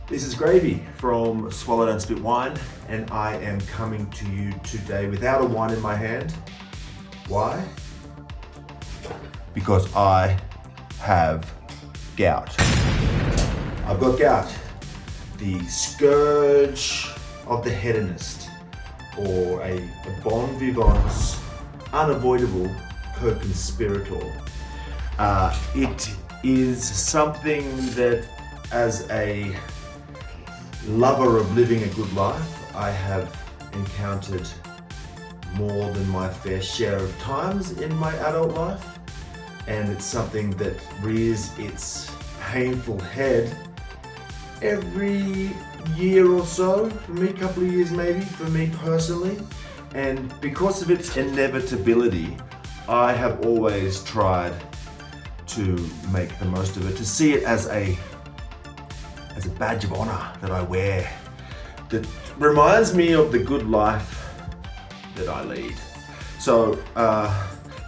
This is Gravy from Swallow Don't Spit Wine, and I am coming to you today without a wine in my hand. Why? Because I have gout. I've got gout, the scourge of the hedonist, or a bon vivant's unavoidable co-conspirator. It is something that, as a lover of living a good life, I have encountered more than my fair share of times in my adult life, and it's something that rears its painful head every year or so, for me, a couple of years maybe, for me personally. And because of its inevitability, I have always tried to make the most of it, to see it as a badge of honor that I wear, that reminds me of the good life that I lead. So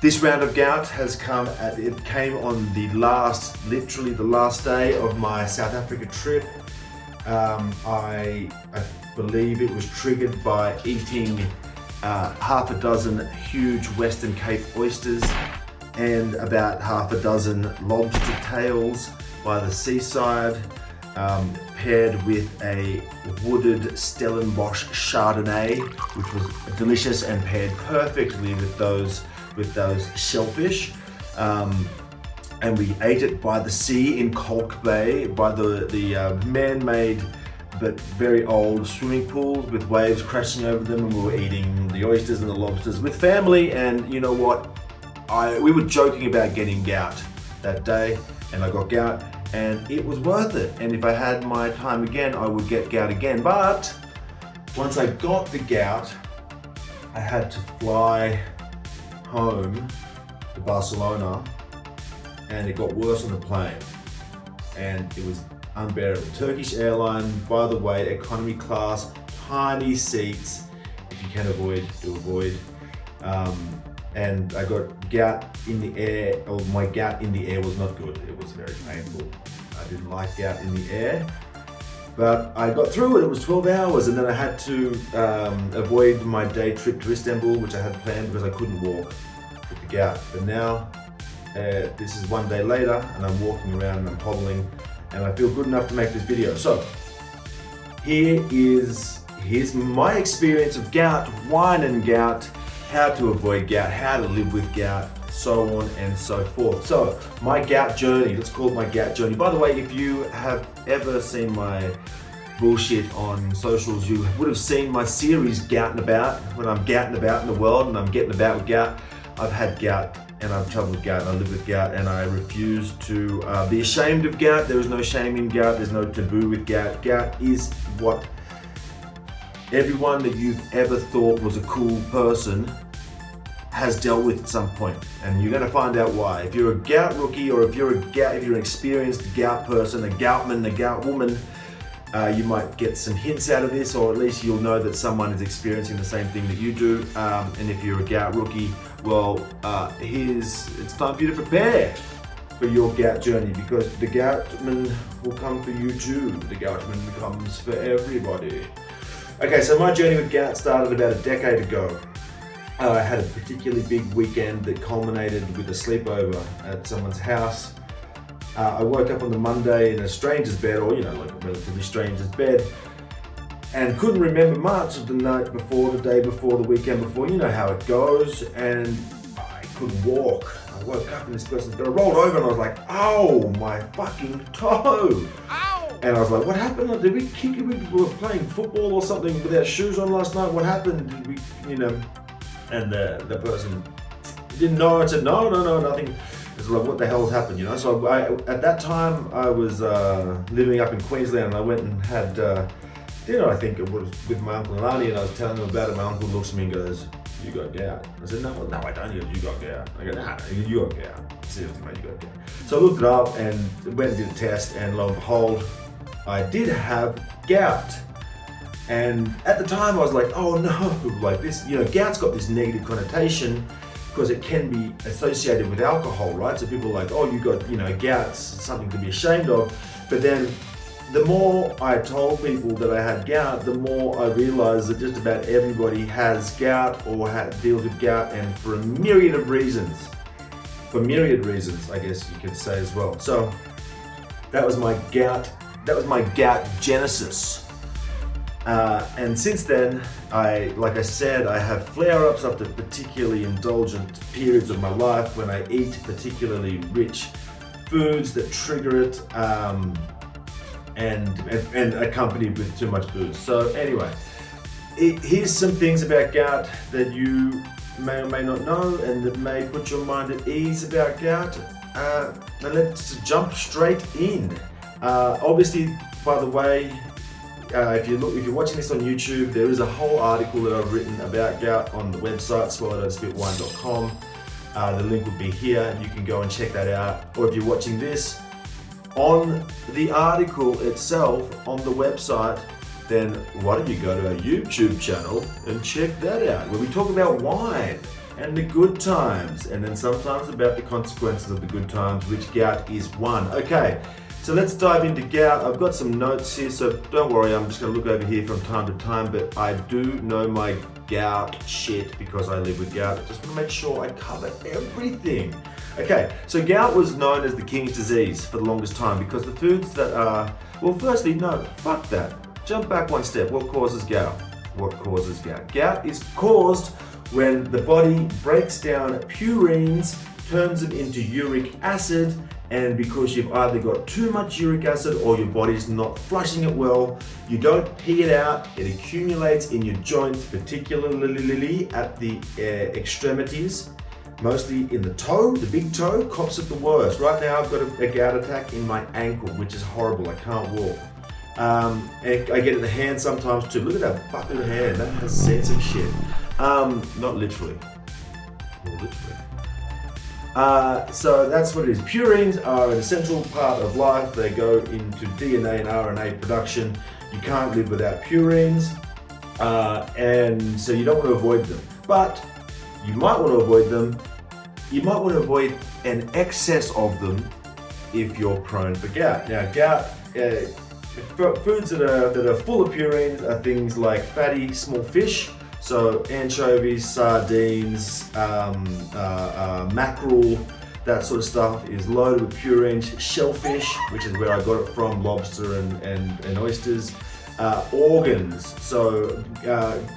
this round of gout has it came on literally the last day of my South Africa trip. I believe it was triggered by eating half a dozen huge Western Cape oysters and about half a dozen lobster tails by the seaside, paired with a wooded Stellenbosch Chardonnay, which was delicious and paired perfectly with those shellfish. And we ate it by the sea in Kalk Bay, by the man-made but very old swimming pools with waves crashing over them, and we were eating the oysters and the lobsters with family. And you know what? We were joking about getting gout that day, and I got gout, and it was worth it. And if I had my time again, I would get gout again. But once I got the gout, I had to fly home to Barcelona, and it got worse on the plane, and it was unbearable. Turkish airline, by the way, economy class, tiny seats. If you can avoid, do avoid. And I got gout in the air, or my gout in the air was not good. It was very painful. I didn't like gout in the air, but I got through it. It was 12 hours, and then I had to avoid my day trip to Istanbul, which I had planned because I couldn't walk with the gout. But now, this is one day later, and I'm walking around and I'm hobbling, and I feel good enough to make this video. So here's my experience of gout, wine and gout, how to avoid gout, how to live with gout, so on and so forth. So my gout journey, let's call it my gout journey. By the way, if you have ever seen my bullshit on socials, you would have seen my series Gouting About, when I'm gouting about in the world and I'm getting about with gout. I've had gout, and I've trouble with gout, and I live with gout, and I refuse to be ashamed of gout. There is no shame in gout, there's no taboo with gout. Gout is what everyone that you've ever thought was a cool person has dealt with at some point, and you're going to find out why. If you're a gout rookie, or if you're an experienced gout person, a goutman, a gout woman, you might get some hints out of this, or at least you'll know that someone is experiencing the same thing that you do. And if you're a gout rookie, well, it's time for you to prepare for your gout journey, because the goutman will come for you too. The goutman comes for everybody. Okay, so my journey with gout started about a decade ago. I had a particularly big weekend that culminated with a sleepover at someone's house. I woke up on the Monday in a stranger's bed, or like a relatively stranger's bed, and couldn't remember much of the night before, the day before, the weekend before. You know how it goes, and I couldn't walk. I woke up in this person's bed. I rolled over and I was like, "Oh, my fucking toe!" Ow! And I was like, "What happened? Did we kick it? We were playing football or something with our shoes on last night. What happened? Did we, And the person didn't know. I said, no, nothing. It's like, what the hell's happened, So at that time, I was living up in Queensland, and I went and had dinner, I think it was, with my uncle and auntie, and I was telling them about it. My uncle looks at me and goes, "You got gout?" I said, no, I don't. He goes, "You got gout." I go, "Nah, you got gout. Seriously, mate, you got gout." So I looked it up and went and did a test, and lo and behold, I did have gout. And at the time I was like, oh no, like this, gout's got this negative connotation because it can be associated with alcohol, right? So people are like, oh, you got, gout's something to be ashamed of. But then the more I told people that I had gout, the more I realized that just about everybody has gout or deals with gout, and for a myriad of reasons. For myriad reasons, I guess you could say as well. So that was my gout genesis. And since then, like I said, I have flare-ups after particularly indulgent periods of my life when I eat particularly rich foods that trigger it, and accompanied with too much booze. So anyway, here's some things about gout that you may or may not know and that may put your mind at ease about gout. Now let's jump straight in. Obviously, by the way, if you're watching this on YouTube, there is a whole article that I've written about gout on the website, swallow.spitwine.com. The link will be here, and you can go and check that out. Or if you're watching this on the article itself on the website, then why don't you go to our YouTube channel and check that out, where we talk about wine and the good times, and then sometimes about the consequences of the good times, which gout is one. Okay, so let's dive into gout. I've got some notes here, so don't worry, I'm just gonna look over here from time to time, but I do know my gout shit because I live with gout. I just wanna make sure I cover everything. Okay, so gout was known as the king's disease for the longest time because the foods that are, well, firstly, no, fuck that. Jump back one step. What causes gout? What causes gout? Gout is caused when the body breaks down purines, turns them into uric acid, and because you've either got too much uric acid or your body's not flushing it well, you don't pee it out, it accumulates in your joints, particularly at the extremities, mostly in the toe, the big toe, cops at the worst. Right now I've got a gout attack in my ankle, which is horrible, I can't walk. I get it in the hand sometimes too. Look at that fucking hand, that has sense and shit. Not literally. More literally. So that's what it is. Purines are an essential part of life. They go into DNA and RNA production. You can't live without purines, and so you don't want to avoid them. But you might want to avoid them. You might want to avoid an excess of them if you're prone for gout. Now, gout. Foods that are full of purines are things like fatty small fish, so anchovies, sardines, mackerel, that sort of stuff is loaded with purines. Shellfish, which is where I got it from, lobster and oysters. Organs, so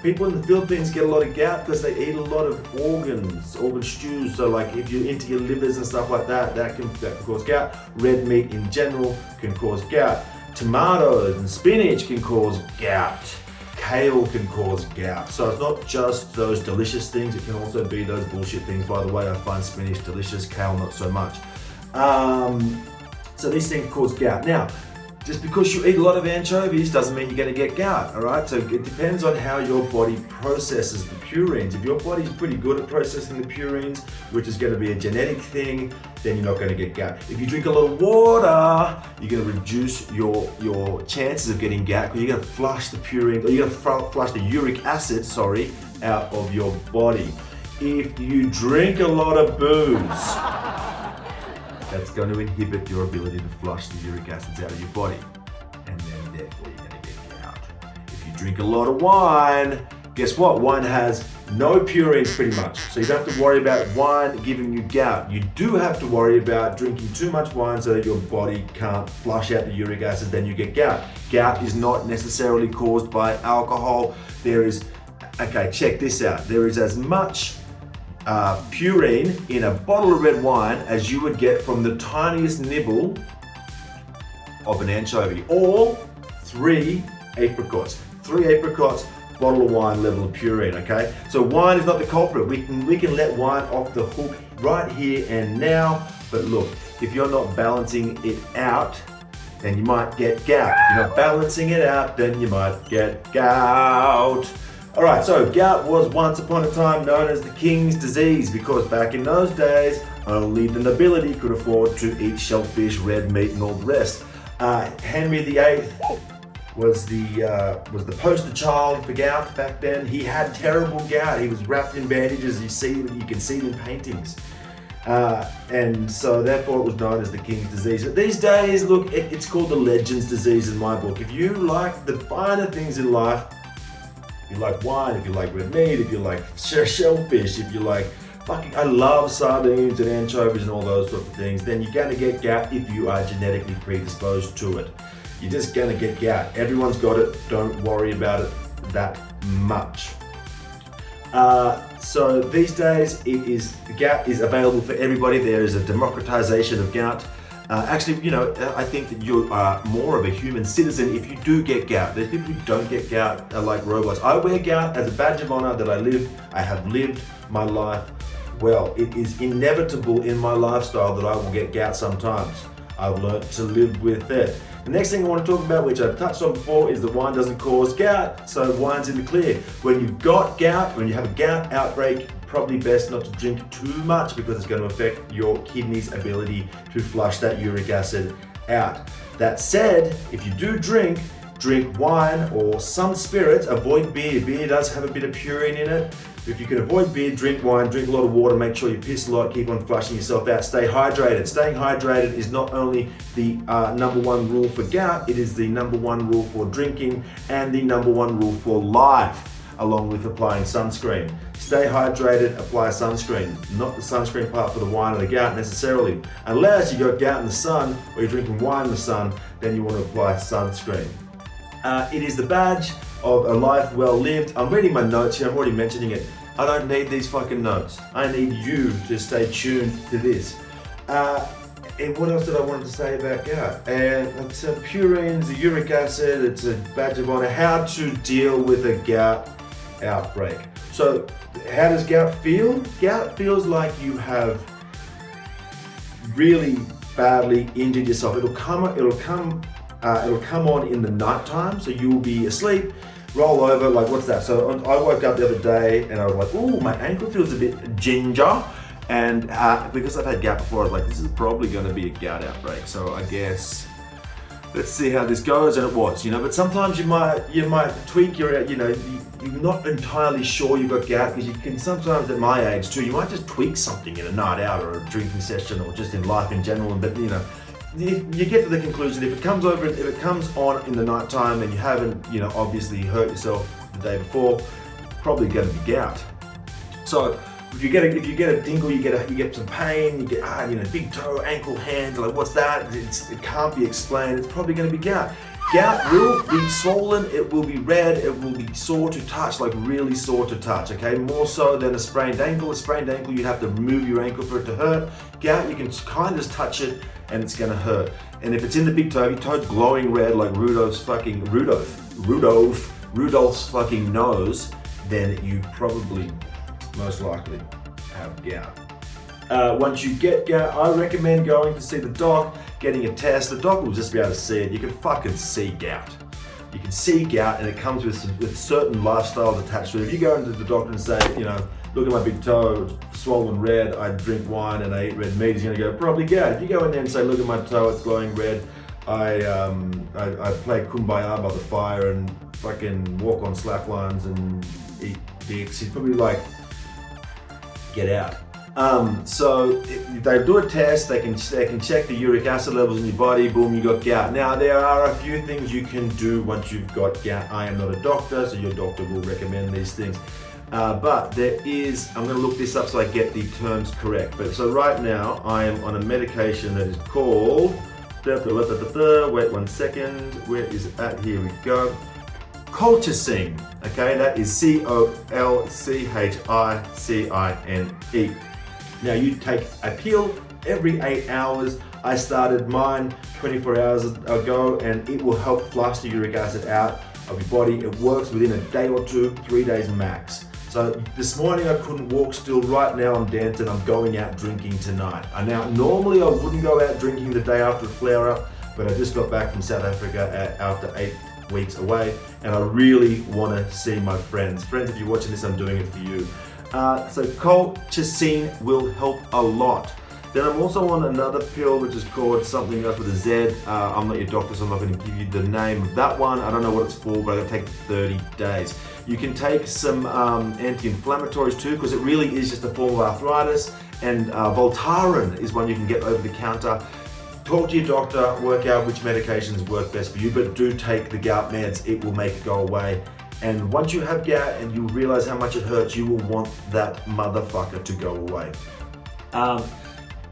people in the Philippines get a lot of gout because they eat a lot of organ stews. So like if you're into your livers and stuff like that, that can cause gout. Red meat in general can cause gout. Tomatoes and spinach can cause gout. Kale can cause gout. So it's not just those delicious things, it can also be those bullshit things. By the way, I find spinach delicious, kale not so much. So these things cause gout. Now, just because you eat a lot of anchovies doesn't mean you're going to get gout, all right? So it depends on how your body processes the purines. If your body's pretty good at processing the purines, which is going to be a genetic thing, then you're not going to get gout. If you drink a lot of water, you're going to reduce your chances of getting gout because you're going to flush the purine, or you're going to flush the uric acid, out of your body. If you drink a lot of booze, that's going to inhibit your ability to flush the uric acids out of your body, and then therefore you're going to get gout. If you drink a lot of wine, guess what? Wine has no purines pretty much, so you don't have to worry about wine giving you gout. You do have to worry about drinking too much wine so that your body can't flush out the uric acid, then you get gout. Gout is not necessarily caused by alcohol. Check this out. There is as much purine in a bottle of red wine as you would get from the tiniest nibble of an anchovy, or 3 apricots. 3 apricots, bottle of wine level of purine, okay? So wine is not the culprit. We can let wine off the hook right here and now, but look, if you're not balancing it out, then you might get gout. If you're not balancing it out, then you might get gout. All right, so gout was once upon a time known as the king's disease because back in those days, only the nobility could afford to eat shellfish, red meat, and all the rest. Henry VIII was the poster child for gout back then. He had terrible gout. He was wrapped in bandages. You can see it in paintings. And so therefore it was known as the king's disease. But these days, look, it's called the legend's disease in my book. If you like the finer things in life, if you like wine, if you like red meat, if you like shellfish, if you like I love sardines and anchovies and all those sorts of things, then you're gonna get gout if you are genetically predisposed to it. You're just gonna get gout. Everyone's got it, don't worry about it that much. So these days, gout is available for everybody. There is a democratization of gout. Actually, I think that you are more of a human citizen if you do get gout. There's people who don't get gout are like robots. I wear gout as a badge of honor that I have lived my life well. It is inevitable in my lifestyle that I will get gout sometimes. I've learned to live with it. The next thing I want to talk about, which I've touched on before, is that wine doesn't cause gout, so wine's in the clear. When you've got gout, when you have a gout outbreak, probably best not to drink too much because it's going to affect your kidney's ability to flush that uric acid out. That said, if you do drink wine or some spirits, avoid beer. Beer does have a bit of purine in it. If you can avoid beer, drink wine, drink a lot of water, make sure you piss a lot, keep on flushing yourself out, stay hydrated. Staying hydrated is not only the number one rule for gout, it is the number one rule for drinking and the number one rule for life, along with applying sunscreen. Stay hydrated, apply sunscreen, not the sunscreen part for the wine or the gout necessarily. Unless you got gout in the sun or you're drinking wine in the sun, then you want to apply sunscreen. It is the badge of a life well lived. I'm reading my notes here, I'm already mentioning it. I don't need these fucking notes. I need you to stay tuned to this. And what else did I want to say about gout? And it's purines, the uric acid, it's a badge of honor. How to deal with a gout outbreak. So how does gout feel? Gout feels like you have really badly injured yourself. It'll come on in the nighttime, so you will be asleep, roll over, like what's that? So I woke up the other day and I was like, ooh, my ankle feels a bit ginger. And because I've had gout before, I was like, this is probably going to be a gout outbreak. So I guess let's see how this goes. And it was, but sometimes you might tweak your, you're not entirely sure you've got gout, because you can sometimes at my age too, you might just tweak something in a night out or a drinking session or just in life in general. But you get to the conclusion, if it comes on in the night time and you haven't, obviously hurt yourself the day before, probably going to be gout. So if you get a dingle, you get some pain, you get big toe, ankle, hand, like what's that? It can't be explained. It's probably going to be gout. Gout will be swollen, it will be red, it will be sore to touch, like really sore to touch, okay? More so than a sprained ankle. A sprained ankle, you have to move your ankle for it to hurt. Gout, you can kind of just touch it and it's gonna hurt. And if it's in the big toe, your toe's glowing red like Rudolph's fucking nose, then you probably most likely have gout. Once you get gout, I recommend going to see the doc, getting a test. The doc will just be able to see it. You can fucking see gout. You can see gout, and it comes with certain lifestyles attached to it. If you go into the doctor and say, look at my big toe, it's swollen red, I drink wine and I eat red meat, he's gonna go, probably gout. If you go in there and say, look at my toe, it's glowing red, I play Kumbaya by the fire and fucking walk on slacklines and eat dicks, he's probably like, get out. So they do a test, they can check the uric acid levels in your body, boom, you got gout. Now there are a few things you can do once you've got gout. I am not a doctor, so your doctor will recommend these things. But there is, I'm going to look this up so I get the terms correct. But so right now I am on a medication that is called, wait 1 second, where is it at? Here we go. Colchicine, okay, that is Colchicine. Now you take a pill every 8 hours. I started mine 24 hours ago and it will help flush the uric acid out of your body. It works within a day or two, 3 days max. So this morning I couldn't walk still, right now I'm dancing, I'm going out drinking tonight. Now normally I wouldn't go out drinking the day after a flare up, but I just got back from South Africa after 8 weeks away and I really want to see my friends. Friends, if you're watching this, I'm doing it for you. So colchicine will help a lot. Then I'm also on another pill which is called something else with a Z. I'm not your doctor, so I'm not going to give you the name of that one. I don't know what it's for, but I got to take 30 days. You can take some anti-inflammatories too, because it really is just a form of arthritis, and Voltaren is one you can get over the counter. Talk to your doctor, work out which medications work best for you, but do take the gout meds. It will make it go away. And once you have gout and you realize how much it hurts, you will want that motherfucker to go away.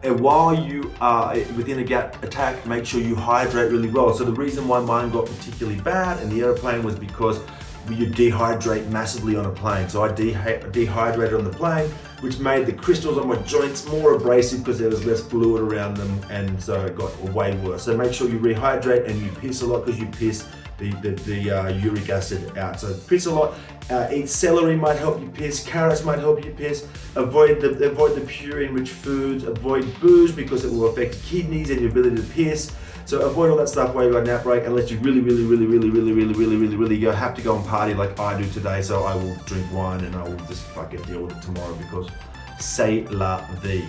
And while you are within a gout attack, make sure you hydrate really well. So the reason why mine got particularly bad in the airplane was because you dehydrate massively on a plane. So I dehydrated on the plane, which made the crystals on my joints more abrasive because there was less fluid around them, and so it got way worse. So make sure you rehydrate and you piss a lot, because you piss the uric acid out. So piss a lot. Eat celery might help you piss. Carrots might help you piss. Avoid the purine-rich foods. Avoid booze because it will affect your kidneys and your ability to piss. So avoid all that stuff while you're on an outbreak, unless you really have to go and party like I do today. So I will drink wine and I will just fucking deal with it tomorrow, because c'est la vie.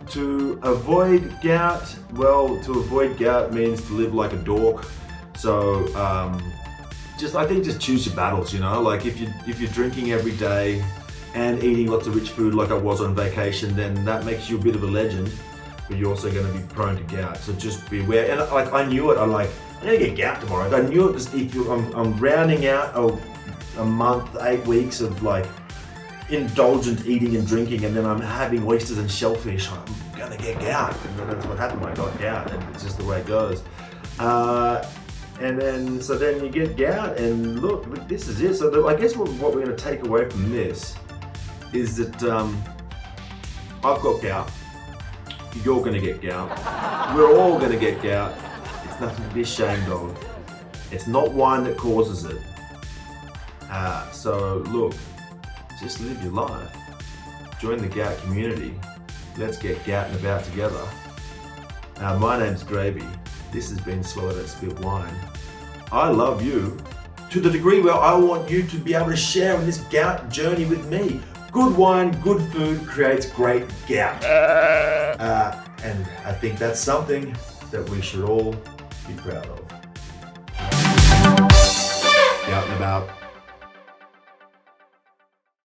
To avoid gout, well, to avoid gout means to live like a dork. So I think just choose your battles, you know. Like if you're drinking every day and eating lots of rich food like I was on vacation, then that makes you a bit of a legend, but you're also going to be prone to gout. So just be aware. And like I knew it. I'm gonna get gout tomorrow. I knew it. Just I'm rounding out a month, 8 weeks of like indulgent eating and drinking, and then I'm having oysters and shellfish. I'm gonna get gout, and then that's what happened. I got gout, and it's just the way it goes. And then you get gout, and look, this is it. So I guess what we're going to take away from this is that I've got gout. You're going to get gout. We're all going to get gout. It's nothing to be ashamed of. It's not wine that causes it. So look, just live your life. Join the gout community. Let's get gout and about together. My name's Gravy. This has been Swallow That Spit Wine. I love you to the degree where I want you to be able to share in this gout journey with me. Good wine, good food creates great gout. And I think that's something that we should all be proud of. Gout and about.